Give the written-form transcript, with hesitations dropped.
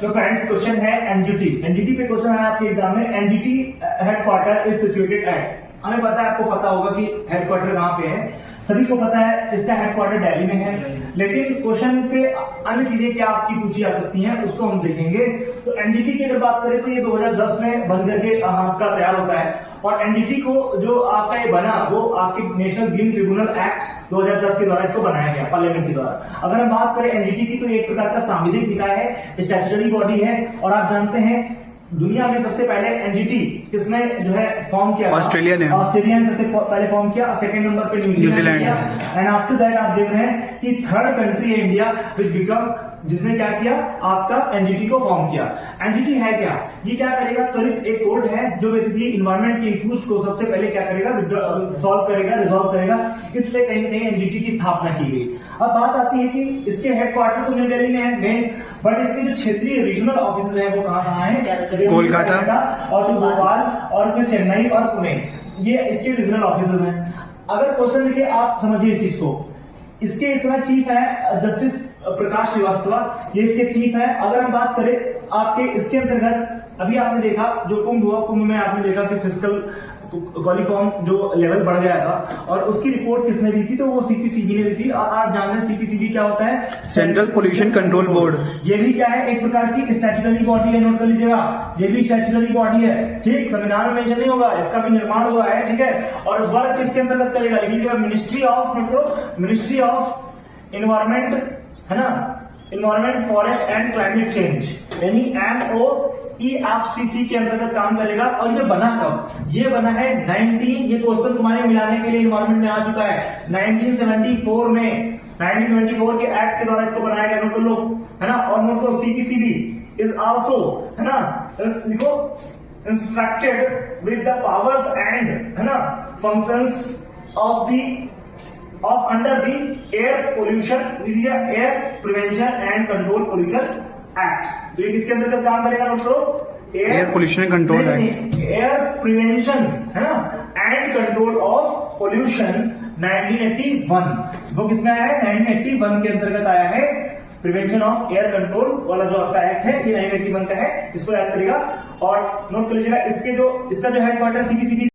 तो friends question है NGT. NGT पे क्वेश्चन आया आपके एग्जाम में। NGT headquarter is situated at, हमें पता है, आपको पता होगा कि हेडक्वार्टर कहाँ पे है, सभी को पता है इसका हेडक्वार्टर दिल्ली में है। लेकिन क्वेश्चन से अन्य चीजें क्या आपकी पूछी जा सकती हैं उसको हम देखेंगे। तो एनजीटी की अगर बात करें तो ये 2010 में बन करके आपका तैयार होता है। और एनजीटी को जो आपका ये बना वो आपके नेशनल ग्रीन ट्रिब्यूनल एक्ट 2010 के द्वारा इसको बनाया गया, पार्लियामेंट के द्वारा। अगर हम बात करें एनजीटी की तो ये एक प्रकार का सांविधिक निकाय है, स्टैट्यूटरी बॉडी है। और आप जानते हैं दुनिया में सबसे पहले एनजीटी किसने जो है फॉर्म किया? ऑस्ट्रेलिया ने सबसे पहले फॉर्म किया। सेकंड नंबर पे न्यूजीलैंड किया। एंड आफ्टर दैट आप देख रहे हैं कि थर्ड कंट्री है इंडिया विच बिकम, जिसने क्या किया आपका एनजीटी को फॉर्म किया। एनजीटी है क्या? ये क्या करेगा? त्वरित एक कोड है जो बेसिकली इन्वायरमेंट के इश्यूज को सबसे पहले क्या करेगा? सॉल्व करेगा, रिजॉल्व करेगा। इसलिए कहीं ना कहीं एनजीटी की स्थापना की गई। अब बात आती है कि इसके हेडक्वार्टर तो न्यू दिल्ली में है मेन, बट इसके जो क्षेत्रीय रीजनल ऑफिस है वो कहाँ है? कोलकाता और फिर भोपाल और फिर चेन्नई और पुणे, ये इसके रीजनल ऑफिस हैं। अगर क्वेश्चन लिखे आप समझिए इस चीज को। इसके इसमें चीफ है जस्टिस प्रकाश श्रीवास्तव, ये इसके चीफ है। अगर हम बात करें आपके इसके अंतर्गत, अभी आपने देखा जो कुंभ हुआ, कुंभ में आपने देखा कि फिजिकल क्वालिफॉर्म जो लेवल बढ़ गया था और उसकी रिपोर्ट किसने दी थी? तो वो सीपीसीबी ने दी थी। आप जान रहे हैं सीपीसीबी क्या होता है? Central pollution control board. ये भी क्या है? एक प्रकार की स्टैट्यूटरी बॉडी है, नोट कर लीजिएगा। ये भी स्टैट्यूटरी बॉडी है, ठीक। संविधान में मेंशन नहीं होगा, इसका भी निर्माण हुआ है, ठीक है। और इस वर्क किसके अंतर्गत करेगा? लिख लीजिएगा मिनिस्ट्री ऑफ इन्वायरमेंट, है ना, environment forest and climate change, यानी MOEFCC के अंतर्गत काम करेगा। और ये बना कब? ये बना है 19, ये क्वेश्चन तुम्हारे मिलाने के लिए इन्वायरमेंट में आ चुका है 1974 में। 1974 के एक्ट के द्वारा इसको बनाया गया, नोट कर लो, है ना। और नोट करो सीपीसीबी इज आल्सो, है ना, लिखो, instructed with the powers and, है ना, functions of under the air pollution, air prevention and control pollution act. तो ये किसके अंतर्गत काम करेगा? नोट करो, air pollution control act, air prevention, है ना, एंड कंट्रोल ऑफ पोल्यूशन 1981। वो किसमें आया है? 1981 के अंतर्गत आया है। प्रिवेंशन ऑफ एयर कंट्रोल वाला जो आपका एक्ट है ये 1981 का है, इसको याद करिएगा। और नोट कर लीजिएगा इसका जो हेडक्वार्टर सीपीसीबी